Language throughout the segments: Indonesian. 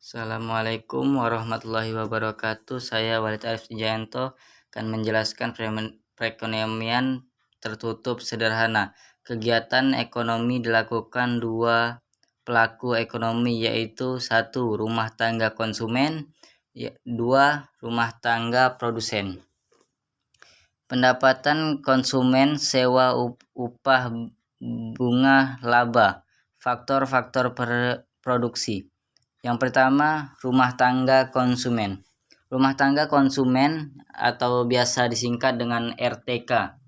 Assalamualaikum warahmatullahi wabarakatuh. Saya Walid Arif Jayanto akan menjelaskan perekonomian tertutup sederhana. Kegiatan ekonomi dilakukan dua pelaku ekonomi, yaitu satu, rumah tangga konsumen, dua, rumah tangga produsen. Pendapatan konsumen, sewa, upah, bunga, laba. Faktor-faktor produksi. Yang pertama, rumah tangga konsumen. Rumah tangga konsumen atau biasa disingkat dengan RTK.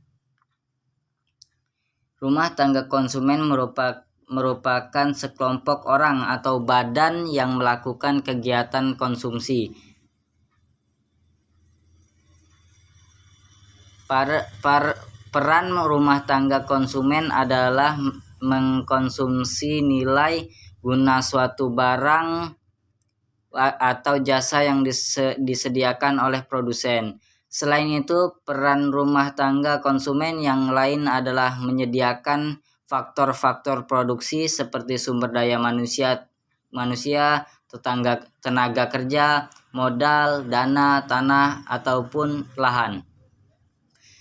Rumah tangga konsumen merupakan sekelompok orang atau badan yang melakukan kegiatan konsumsi. Peran rumah tangga konsumen adalah mengkonsumsi nilai guna suatu barang atau jasa yang disediakan oleh produsen. Selain itu, peran rumah tangga konsumen yang lain adalah menyediakan faktor-faktor produksi seperti sumber daya manusia, tenaga kerja, modal, dana, tanah, ataupun lahan.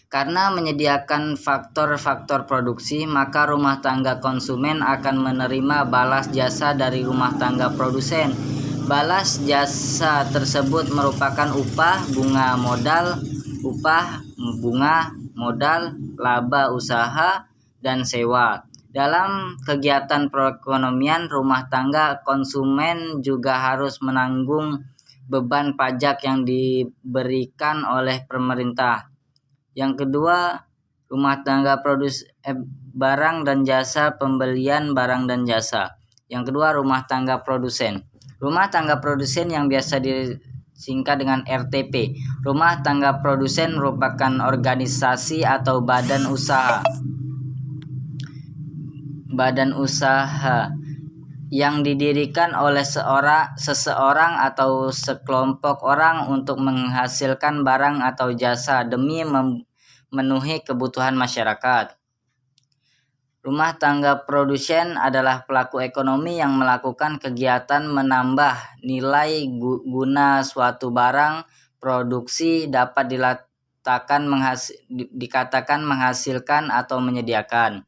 Karena menyediakan faktor-faktor produksi, maka rumah tangga konsumen akan menerima balas jasa dari rumah tangga produsen. Balas jasa tersebut merupakan upah, bunga modal, laba usaha, dan sewa. Dalam kegiatan perekonomian, rumah tangga konsumen juga harus menanggung beban pajak yang diberikan oleh pemerintah. Yang kedua, rumah tangga barang dan jasa, pembelian barang dan jasa. Yang kedua, rumah tangga produsen. Rumah tangga produsen yang biasa disingkat dengan RTP. Rumah tangga produsen merupakan organisasi atau badan usaha yang didirikan oleh seseorang atau sekelompok orang untuk menghasilkan barang atau jasa demi memenuhi kebutuhan masyarakat. Rumah tangga produsen adalah pelaku ekonomi yang melakukan kegiatan menambah nilai guna suatu barang produksi dapat dikatakan menghasilkan atau menyediakan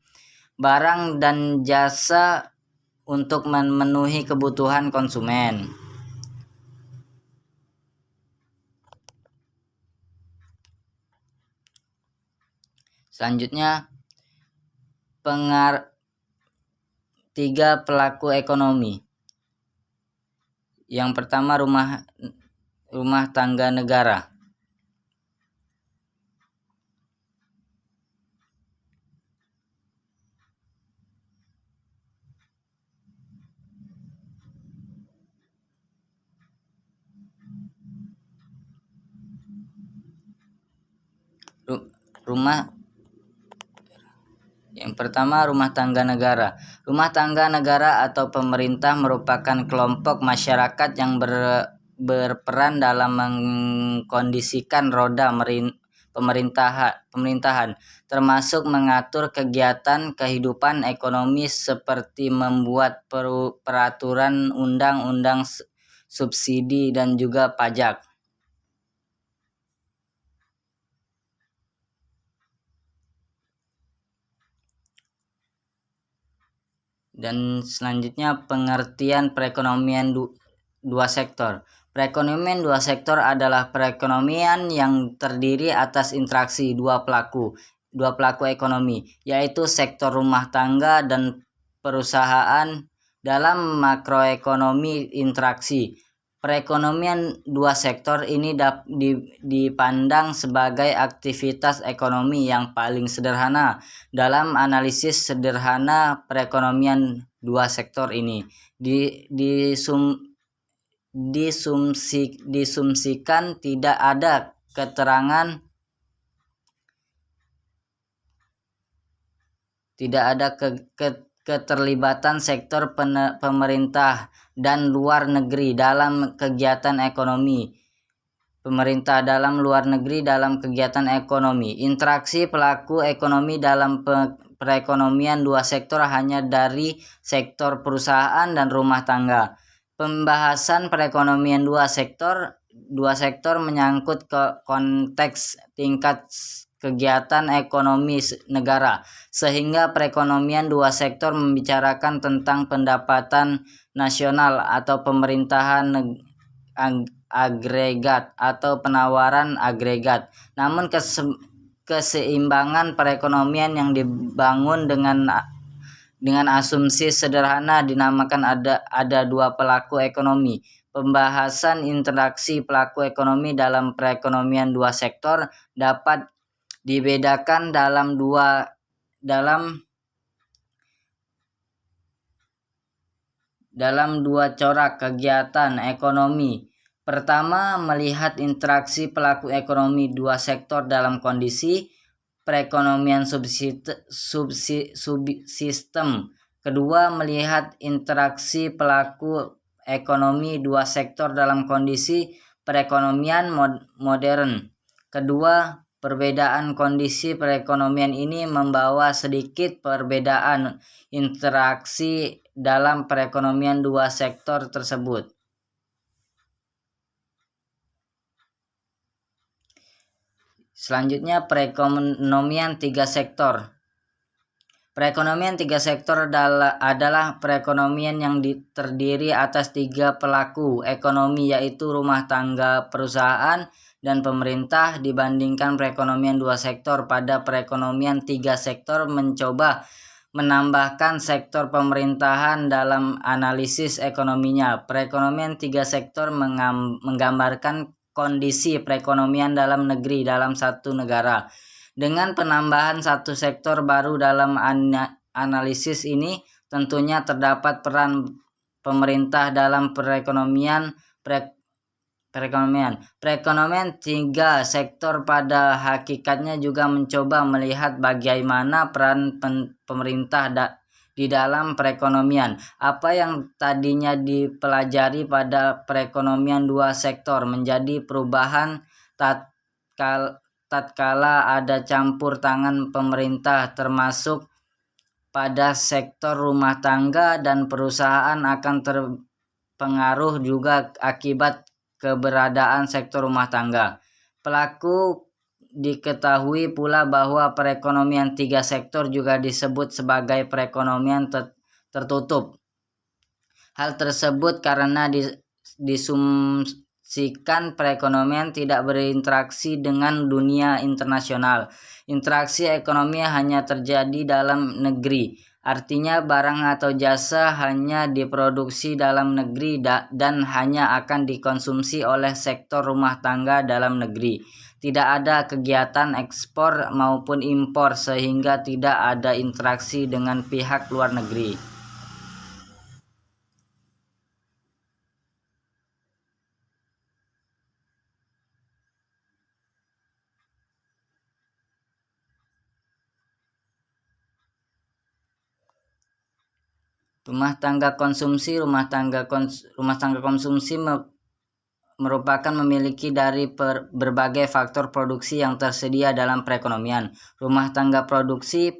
barang dan jasa untuk memenuhi kebutuhan konsumen. Selanjutnya, tiga pelaku ekonomi. Yang pertama, rumah tangga negara. Yang pertama, rumah tangga negara. Rumah tangga negara atau pemerintah merupakan kelompok masyarakat yang berperan dalam mengkondisikan roda pemerintahan, termasuk mengatur kegiatan kehidupan ekonomi seperti membuat peraturan, undang-undang, subsidi, dan juga pajak. Dan selanjutnya, pengertian perekonomian dua sektor. Perekonomian dua sektor adalah perekonomian yang terdiri atas interaksi dua pelaku ekonomi, yaitu sektor rumah tangga dan perusahaan. Dalam makroekonomi interaksi, perekonomian dua sektor ini dipandang sebagai aktivitas ekonomi yang paling sederhana. Dalam analisis sederhana perekonomian dua sektor ini disumsikan tidak ada keterlibatan sektor pemerintah dan luar negeri dalam kegiatan ekonomi. Interaksi pelaku ekonomi dalam perekonomian dua sektor hanya dari sektor perusahaan dan rumah tangga. Pembahasan perekonomian dua sektor menyangkut ke konteks tingkat kegiatan ekonomi negara, sehingga perekonomian dua sektor membicarakan tentang pendapatan nasional atau pemerintahan agregat atau penawaran agregat. Namun keseimbangan perekonomian yang dibangun dengan asumsi sederhana dinamakan ada dua pelaku ekonomi. Pembahasan interaksi pelaku ekonomi dalam perekonomian dua sektor dapat dibedakan dalam dua corak kegiatan ekonomi. Pertama, melihat interaksi pelaku ekonomi dua sektor dalam kondisi perekonomian subsistem. Kedua, melihat interaksi pelaku ekonomi dua sektor dalam kondisi perekonomian modern. Kedua, perbedaan kondisi perekonomian ini membawa sedikit perbedaan interaksi dalam perekonomian dua sektor tersebut. Selanjutnya, perekonomian tiga sektor. Perekonomian tiga sektor adalah perekonomian yang terdiri atas tiga pelaku ekonomi, yaitu rumah tangga, perusahaan, dan pemerintah. Dibandingkan perekonomian dua sektor, pada perekonomian tiga sektor mencoba menambahkan sektor pemerintahan dalam analisis ekonominya. Perekonomian tiga sektor menggambarkan kondisi perekonomian dalam negeri dalam satu negara. Dengan penambahan satu sektor baru dalam analisis ini, tentunya terdapat peran pemerintah dalam perekonomian tiga sektor pada hakikatnya juga mencoba melihat bagaimana peran pemerintah di dalam perekonomian. Apa yang tadinya dipelajari pada perekonomian dua sektor menjadi perubahan tatkala ada campur tangan pemerintah, termasuk pada sektor rumah tangga dan perusahaan, akan terpengaruh juga akibat keberadaan sektor rumah tangga. Pelaku diketahui pula bahwa perekonomian tiga sektor juga disebut sebagai perekonomian tertutup. Hal tersebut karena disumsikan perekonomian tidak berinteraksi dengan dunia internasional. Interaksi ekonomi hanya terjadi dalam negeri. Artinya barang atau jasa hanya diproduksi dalam negeri dan hanya akan dikonsumsi oleh sektor rumah tangga dalam negeri. Tidak ada kegiatan ekspor maupun impor, sehingga tidak ada interaksi dengan pihak luar negeri. Rumah tangga konsumsi merupakan memiliki dari berbagai faktor produksi yang tersedia dalam perekonomian. Rumah tangga produksi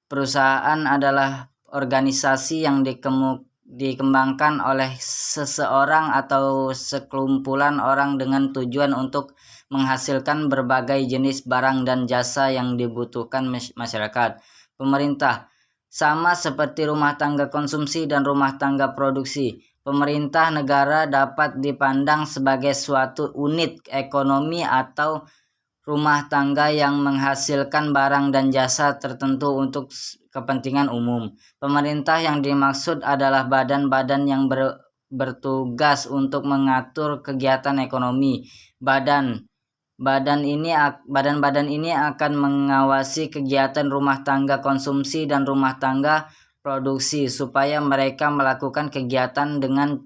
perusahaan adalah organisasi yang dikembangkan oleh seseorang atau sekelumpulan orang dengan tujuan untuk menghasilkan berbagai jenis barang dan jasa yang dibutuhkan masyarakat. Pemerintah sama seperti rumah tangga konsumsi dan rumah tangga produksi. Pemerintah negara dapat dipandang sebagai suatu unit ekonomi atau rumah tangga yang menghasilkan barang dan jasa tertentu untuk kepentingan umum. Pemerintah yang dimaksud adalah badan-badan yang bertugas untuk mengatur kegiatan ekonomi. Badan-badan ini akan mengawasi kegiatan rumah tangga konsumsi dan rumah tangga produksi supaya mereka melakukan kegiatan dengan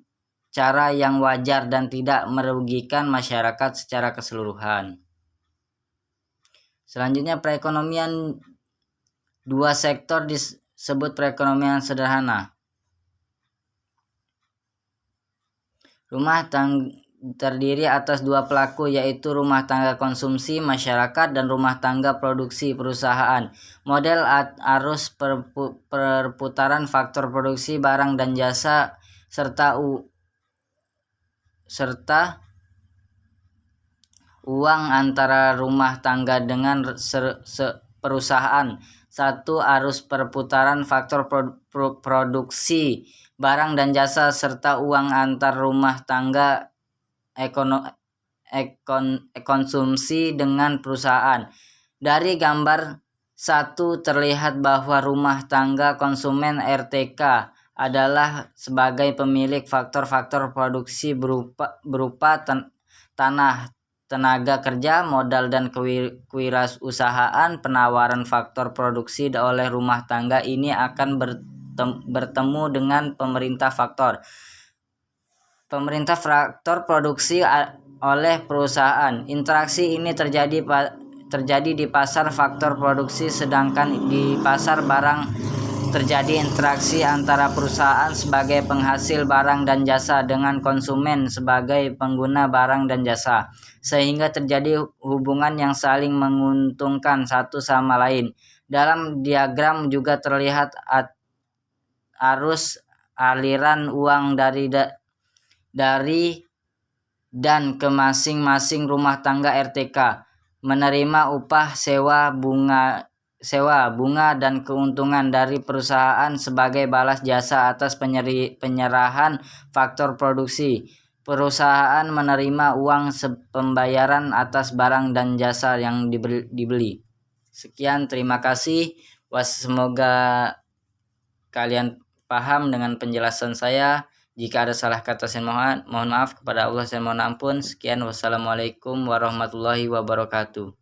cara yang wajar dan tidak merugikan masyarakat secara keseluruhan. Selanjutnya, perekonomian dua sektor disebut perekonomian sederhana. Rumah tangga terdiri atas dua pelaku, yaitu rumah tangga konsumsi masyarakat dan rumah tangga produksi perusahaan. Model arus perputaran faktor produksi barang dan jasa serta uang antara rumah tangga dengan perusahaan. 1. Arus perputaran faktor produksi barang dan jasa serta uang antar rumah tangga konsumsi dengan perusahaan. Dari gambar 1 terlihat bahwa rumah tangga konsumen RTK adalah sebagai pemilik faktor-faktor produksi berupa tanah, tenaga kerja, modal, dan kewirausahaan. Penawaran faktor produksi oleh rumah tangga ini akan bertemu dengan pemerintah faktor produksi oleh perusahaan. Interaksi ini terjadi di pasar faktor produksi, sedangkan di pasar barang terjadi interaksi antara perusahaan sebagai penghasil barang dan jasa dengan konsumen sebagai pengguna barang dan jasa, sehingga terjadi hubungan yang saling menguntungkan satu sama lain. Dalam diagram juga terlihat arus aliran uang dari dan ke masing-masing rumah tangga RTK, menerima upah, sewa, bunga, dan keuntungan dari perusahaan sebagai balas jasa atas penyerahan faktor produksi. Perusahaan menerima uang pembayaran atas barang dan jasa yang dibeli. Sekian, terima kasih. Semoga kalian paham dengan penjelasan saya. Jika ada salah kata saya mohon maaf, kepada Allah saya mohon ampun. Sekian, wassalamualaikum warahmatullahi wabarakatuh.